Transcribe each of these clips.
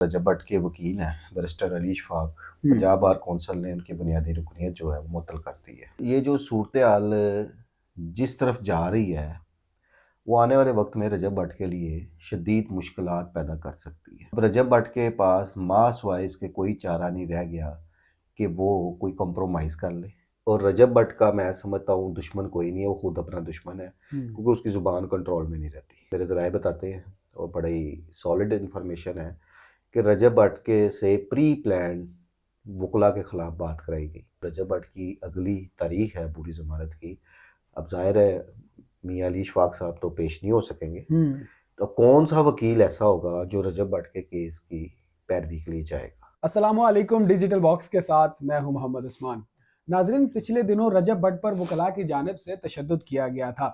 रजब भट्ट के वकील हैं बैरिस्टर अली इशफाक। हम्म। पंजाब बार कौंसल ने उनकी बुनियादी रुकनीत जो है वो मुअत्तल कर दी है। ये जो सूरत हाल जिस तरफ जा रही है वो आने वाले वक्त में रजब भट्ट के लिए शदीद मुश्किलात पैदा कर सकती है। अब रजब भट्ट के पास मास वाइज के कोई चारा नहीं रह गया कि वो कोई कंप्रोमाइज़ कर ले। और रजब भट्ट का मैं समझता हूँ दुश्मन कोई नहीं है, वो खुद अपना दुश्मन है, क्योंकि उसकी ज़ुबान कंट्रोल में नहीं रहती। मेरे ज़राए बताते हैं और बड़ी सॉलिड इन्फॉर्मेशन है कि रजब भट्ट के से प्री प्लान वकला के ख़िलाफ़ बात कराई गई। रजब भट्ट की अगली तारीख है पूरी ज़मानत की। अब ज़ाहिर है मियाँ अली इशफाक साहब तो पेश नहीं हो सकेंगे, तो कौन सा वकील ऐसा होगा जो रजब भट्ट के केस की पैरवी के लिए जाएगा। अस्सलामुअलैकुम। डिजिटल बॉक्स के साथ मैं हूं मोहम्मद उस्मान। नाजरीन, पिछले दिनों रजब भट्ट पर वकला की जानिब से तशद्दुद किया गया था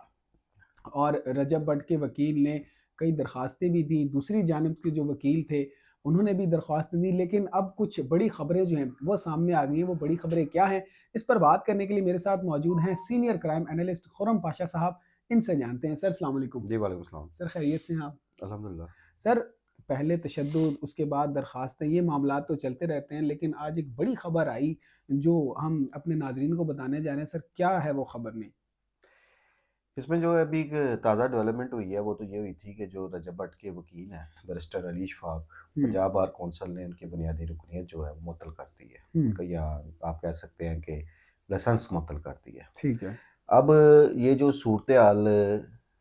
और रजब भट्ट के वकील ने कई दरख्वास्तें भी दी। दूसरी जानिब के जो वकील थे उन्होंने भी दरख्वास्तें दी, लेकिन अब कुछ बड़ी खबरें जो हैं वो सामने आ गई हैं। वो बड़ी खबरें क्या हैं, इस पर बात करने के लिए मेरे साथ मौजूद हैं senior crime analyst Khurram Pasha साहब। इनसे जानते हैं। सर अस्सलाम वालेकुम। जी वालेकुम सलाम। सर खैरियत से हैं आप? अल्हम्दुलिल्लाह। सर, पहले तशद्दुद, उसके बाद दरख्वास्तें, ये मामला तो चलते रहते हैं, लेकिन आज एक बड़ी खबर आई जो हम अपने नाजरीन को बताने जा रहे हैं। सर, क्या है वो खबर? नहीं। इसमें जो है अभी एक ताज़ा डेवलपमेंट हुई है वो तो ये हुई थी कि जो रजब भट्ट के वकील हैं बैरिस्टर अली इशफाक, हम्म। पंजाब बार कौंसल ने उनकी बुनियादी रुकनीत जो है वो मुअत्तल कर दी है। हम्म। उनका या आप कह सकते हैं कि लाइसेंस मुअत्तल कर दी है। ठीक है। अब ये जो सूरत हाल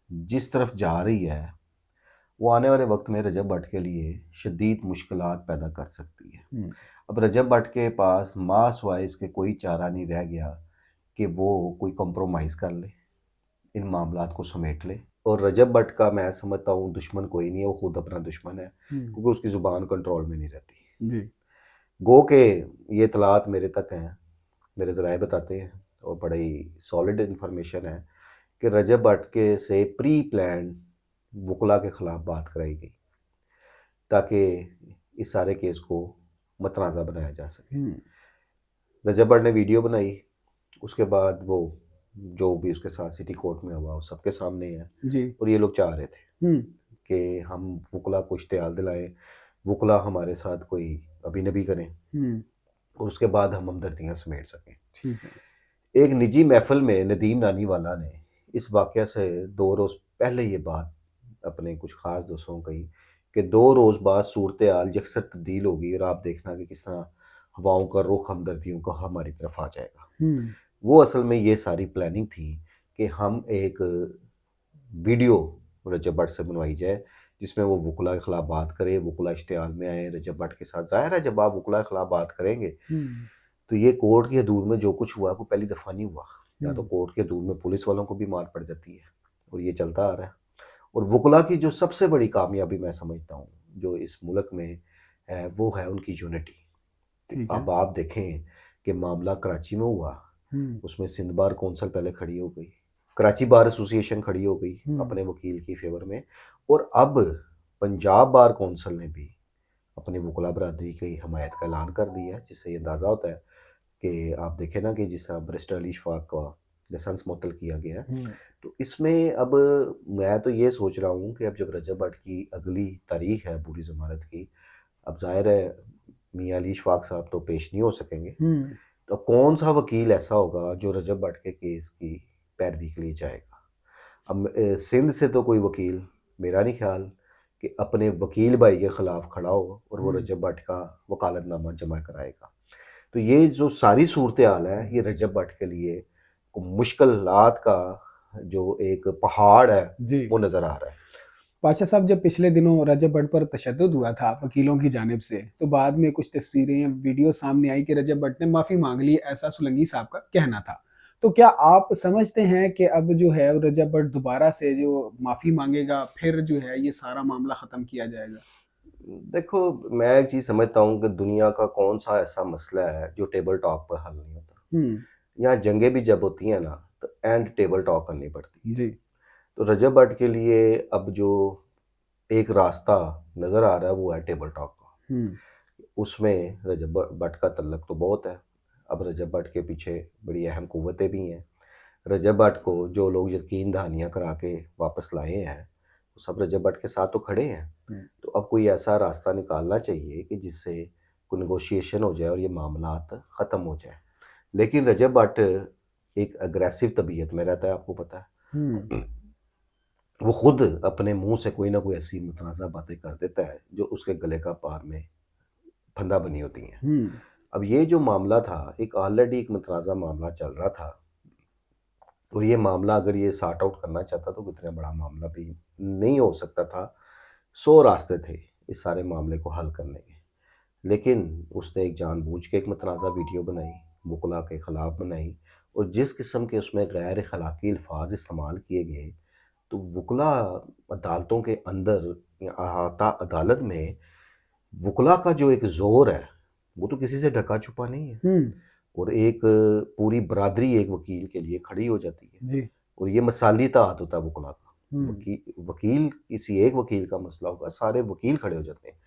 जिस तरफ जा रही है वो आने वाले वक्त में रजब भट्ट के लिए शदीद मुश्किलात पैदा कर सकती है। हम्म। अब रजब भट्ट के पास मास वाइज के कोई चारा नहीं रह गया कि वो कोई कंप्रोमाइज़ कर ले, इन मामलात को समेट ले। और रजब भट्ट का मैं समझता हूँ दुश्मन कोई नहीं है, वो खुद अपना दुश्मन है, हम्म। क्योंकि उसकी ज़ुबान कंट्रोल में नहीं रहती। जी। गो के ये इतलात मेरे तक हैं, मेरे ज़राए बताते हैं और बड़ी सॉलिड इन्फॉर्मेशन है कि रजब भट्ट के से प्री प्लान वकला के ख़िलाफ़ बात कराई गई ताकि इस सारे केस को मतनाज़ा बनाया जा सके। हम्म। रजब भट्ट ने वीडियो बनाई, उसके बाद वो जो भी उसके साथ सिटी कोर्ट में हुआ वो सबके सामने है। जी। और ये लोग चाह रहे थे हम्म। कि हम वकला को इश्तिहाल दिलाएं, वकला हमारे साथ कोई अभी-नबी करें हम्म। और उसके बाद हम हमदर्दियाँ समेट सकें। ठीक है। एक निजी महफ़िल में नदीम नानीवाला ने इस वाक़या से 2 रोज़ पहले ये बात अपने कुछ ख़ास दोस्तों को कही कि 2 रोज़ बाद सूरत हाल यकसर तब्दील होगी और आप देखना कि किस तरह हवाओं का रुख हमदर्दियों का हमारी तरफ आ जाएगा। हम्म। वो असल में ये सारी प्लानिंग थी कि हम एक वीडियो रजब भट्ट से बनवाई जाए जिसमें वो वकला के ख़िलाफ़ बात करे, वकला इश्तिहाल में आए रजब भट्ट के साथ। ज़ाहिर है जब आप वकला के ख़िलाफ़ बात करेंगे हम्म। तो ये कोर्ट की हदूद में जो कुछ हुआ वो पहली दफ़ा नहीं हुआ। या तो हम्म। कोर्ट की हदूद में पुलिस वालों को भी मार पड़ जाती है और ये चलता आ रहा है। और वकला की जो सबसे बड़ी कामयाबी मैं समझता हूँ जो इस मुल्क में है वो है उनकी यूनिटी। ठीक है। अब आप देखें कि मामला कराची में हुआ, हम्म। उसमें सिंध बार कौंसल पहले खड़ी हो गई, कराची बार एसोसिएशन खड़ी हो गई हम्म। अपने वकील की फेवर में, और अब पंजाब बार कौंसल ने भी अपनी वकला बरादरी की हमायत का ऐलान कर दिया है, जिससे ये अंदाज़ा होता है कि आप देखें ना कि जिस तरह बैरिस्टर अली इशफाक का लाइसेंस मुअत्तल किया गया है। हम्म। तो इसमें अब मैं तो ये सोच रहा हूँ कि अब जब रजब भट्ट की अगली तारीख है पूरी ज़मानत की, अब ज़ाहिर है मियाँ अली इशफाक साहब तो पेश नहीं हो सकेंगे, हम्म। तो कौन सा वकील ऐसा होगा जो रजब भट्ट के केस की पैरवी के लिए जाएगा। अब सिंध से तो कोई वकील मेरा नहीं ख्याल कि अपने वकील भाई के ख़िलाफ़ खड़ा हो और वो हम्म। रजब भट्ट का वकालतनामा जमा कराएगा। तो ये जो सारी सूरत हाल है ये रजब भट्ट के लिए मुश्किलात का जो एक पहाड़ है जी। वो नज़र आ रहा है। पाशा साहब, जब पिछले दिनों रजब भट्ट पर तशद्दुद हुआ था वकीलों की जानिब से, तो बाद में कुछ तस्वीरें, वीडियो सामने आई कि रजब भट्ट ने माफ़ी मांग ली, ऐसा सोलंकी साहब का कहना था। तो क्या आप समझते हैं कि अब जो है रजब भट्ट दोबारा से जो माफ़ी मांगेगा, फिर जो है ये सारा मामला ख़त्म किया जाएगा? देखो, मैं एक चीज़ समझता हूँ कि दुनिया का कौन सा ऐसा मसला है जो टेबल टॉक पर हल नहीं होता। हम्म। यहाँ जंगें भी जब होती हैं ना तो एंड टेबल टॉक करनी पड़ती है। जी। तो रजब भट्ट के लिए अब जो एक रास्ता नज़र आ रहा है वो है टेबल टॉक का। हम्म। उसमें रजब भट्ट का तल्लक तो बहुत है। अब रजब भट्ट के पीछे बड़ी अहम क़ुव्वतें भी हैं। रजब भट्ट को जो लोग यकीन दहानियाँ करा के वापस लाए हैं वो सब रजब भट्ट के साथ तो खड़े हैं। तो अब कोई ऐसा रास्ता निकालना चाहिए कि जिससे कोई नेगोशिएशन हो जाए और ये मामलात ख़त्म हो जाए। लेकिन रजब भट्ट एक अग्रेसिव तबीयत में रहता है, आपको पता है। वो खुद अपने मुंह से कोई ना कोई ऐसी मुतनाज़ा बातें कर देता है जो उसके गले का पार में फंदा बनी होती हैं। अब ये जो मामला था, एक ऑलरेडी एक मुतनाज़ा मामला चल रहा था, और ये मामला अगर ये सॉर्ट आउट करना चाहता तो इतना बड़ा मामला भी नहीं हो सकता था। 100 रास्ते थे इस सारे मामले को हल करने के, लेकिन उसने एक जानबूझ के एक मुतनाज़ा वीडियो बनाई, वकला के ख़िलाफ़ बनाई, और जिस किस्म के उसमें गैर अखलाकी अल्फाज इस्तेमाल किए गए, तो वकला अदालतों के अंदर या अहाता अदालत में वकला का जो एक ज़ोर है वो तो किसी से ढका छुपा नहीं है। और एक पूरी बरादरी एक वकील के लिए खड़ी हो जाती है जी। और ये मसाली ताहत होता है वकला का। वकील किसी एक वकील का मसला होगा, सारे वकील खड़े हो जाते हैं।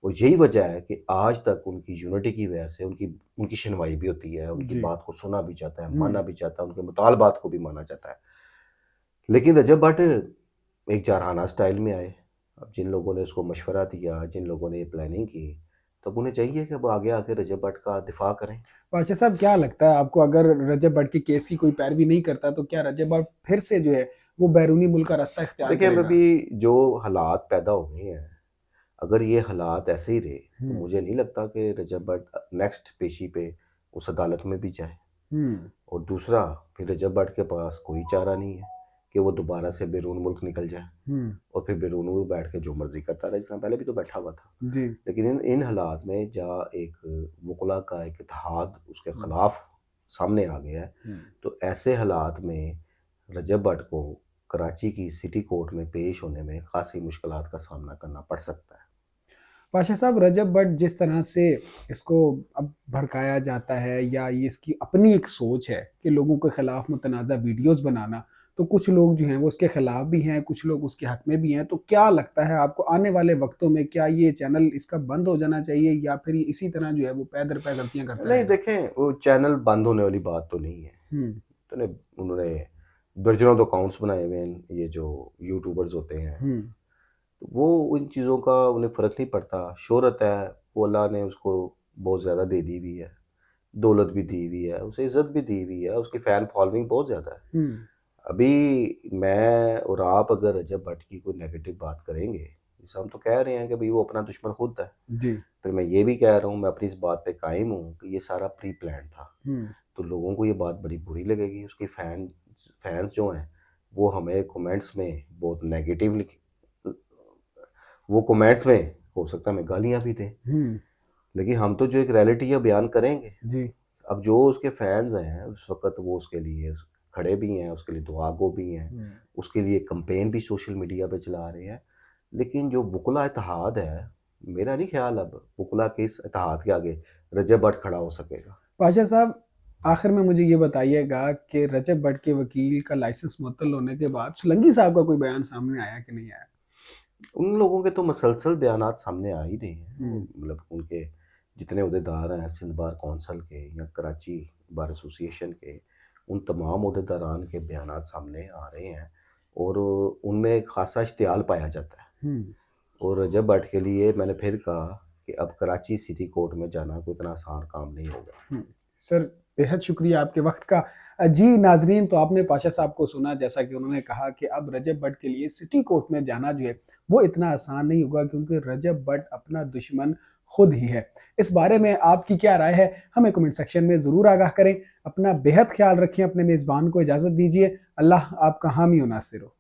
और यही वजह है कि आज तक उनकी यूनिटी की वजह से उनकी सुनवाई भी होती है, उनकी बात को सुना भी जाता है, माना भी जाता है, उनके मुतालबात को भी माना जाता है। लेकिन रजब भट्ट एक जारहाना स्टाइल में आए। अब जिन लोगों ने उसको मशवरा दिया, जिन लोगों ने ये प्लानिंग की, तब उन्हें चाहिए कि अब आगे आके रजब भट्ट का दिफा करें। पाशा साहब, क्या लगता है आपको, अगर रजब भट्ट की केस की कोई पैरवी नहीं करता तो क्या रजब भट्ट फिर से जो है वो बैरूनी मुल्क का रास्ता इख्तियार देखिए, करेगा? अभी जो हालात पैदा हो गए हैं, अगर ये हालात ऐसे ही रहे तो मुझे नहीं लगता कि रजब भट्ट नेक्स्ट पेशी पे उस अदालत में भी जाए। और दूसरा, फिर रजब भट्ट के पास कोई चारा नहीं है कि वो दोबारा से बैरून मुल्क निकल जाए और फिर बैरून मुल्क बैठ के जो मर्जी करता रहे, जिसमें पहले भी तो बैठा हुआ था जी। लेकिन इन हालात में जहाँ एक वकला का एक इत्तेहाद उसके खिलाफ सामने आ गया है, तो ऐसे हालात में रजब भट्ट को कराची की सिटी कोर्ट में पेश होने में खासी मुश्किलात का सामना करना पड़ सकता है। पाशा साहब, रजब भट्ट जिस तरह से इसको अब भड़काया जाता है, या ये इसकी अपनी एक सोच है कि लोगों के खिलाफ मुतनाज़ा वीडियोस बनाना, तो कुछ लोग जो हैं वो उसके खिलाफ भी हैं, कुछ लोग उसके हक में भी हैं। तो क्या लगता है आपको, आने वाले वक्तों में क्या ये चैनल इसका बंद हो जाना चाहिए, या फिर ये इसी तरह जो है वो पै दर पै गलतियां करता नहीं, रहेगा? देखें, वो चैनल बंद होने वाली बात तो नहीं है। तो उन्होंने दर्जनों तो अकाउंट्स बनाए हुए हैं, ये जो यूट्यूबर्स होते हैं, तो वो इन चीज़ों का उन्हें फ़र्क नहीं पड़ता। शोहरत है, वो अल्लाह ने उसको बहुत ज़्यादा दे दी हुई है, दौलत भी दी हुई है, उसे इज़्ज़त भी दी हुई है, उसकी फ़ैन फॉलोइंग बहुत ज़्यादा है। अभी मैं और आप अगर रजब भट्ट की कोई नेगेटिव बात करेंगे, जैसे हम तो कह रहे हैं कि भाई वो अपना दुश्मन खुद है, जी। फिर मैं ये भी कह रहा हूँ, मैं अपनी इस बात पे कायम हूँ कि ये सारा प्री प्लान था। तो लोगों को ये बात बड़ी बुरी लगेगी। उसके फैंस जो हैं वो हमें कमेंट्स में बहुत नेगेटिव वो कमेंट्स में हो सकता है हमें गालियाँ भी दें, लेकिन हम तो जो एक रियलिटी है बयान करेंगे। जी। अब जो उसके फैंस हैं उस वक्त वो उसके लिए खड़े भी हैं, उसके लिए दुआ गो भी हैं, उसके लिए कंपेन भी सोशल मीडिया पे चला रहे हैं। लेकिन जो वकला इत्तेहाद है, मेरा नहीं ख्याल अब वकला के इस इत्तेहाद के आगे रजब भट्ट खड़ा हो सकेगा। पाशा साहब, आखिर में मुझे ये बताइएगा कि रजब भट्ट के वकील का लाइसेंस मुअत्तल होने के बाद सुलंगी साहब का कोई बयान सामने आया कि नहीं आया? उन लोगों के तो मसलसल बयानात सामने आ ही रहे हैं। मतलब उनके जितने अहदेदार हैं सिंध बार कौंसल के या कराची बार एसोसिएशन के, उन तमाम अहदेदारान के बयानात सामने आ रहे हैं और उनमें एक खासा इश्तियाल पाया जाता है। और रजब भट्ट के लिए मैंने फिर कहा कि अब कराची सिटी कोर्ट में जाना कोई इतना आसान काम नहीं होगा। सर, बेहद शुक्रिया आपके वक्त का। जी नाजरीन, तो आपने पाशा साहब को सुना, जैसा कि उन्होंने कहा कि अब रजब भट्ट के लिए सिटी कोर्ट में जाना जो है वो इतना आसान नहीं होगा, क्योंकि रजब भट्ट अपना दुश्मन खुद ही है। इस बारे में आपकी क्या राय है, हमें कमेंट सेक्शन में ज़रूर आगाह करें। अपना बेहद ख्याल रखें, अपने मेज़बान को इजाज़त दीजिए। अल्लाह आपका हामी व नासिर हो।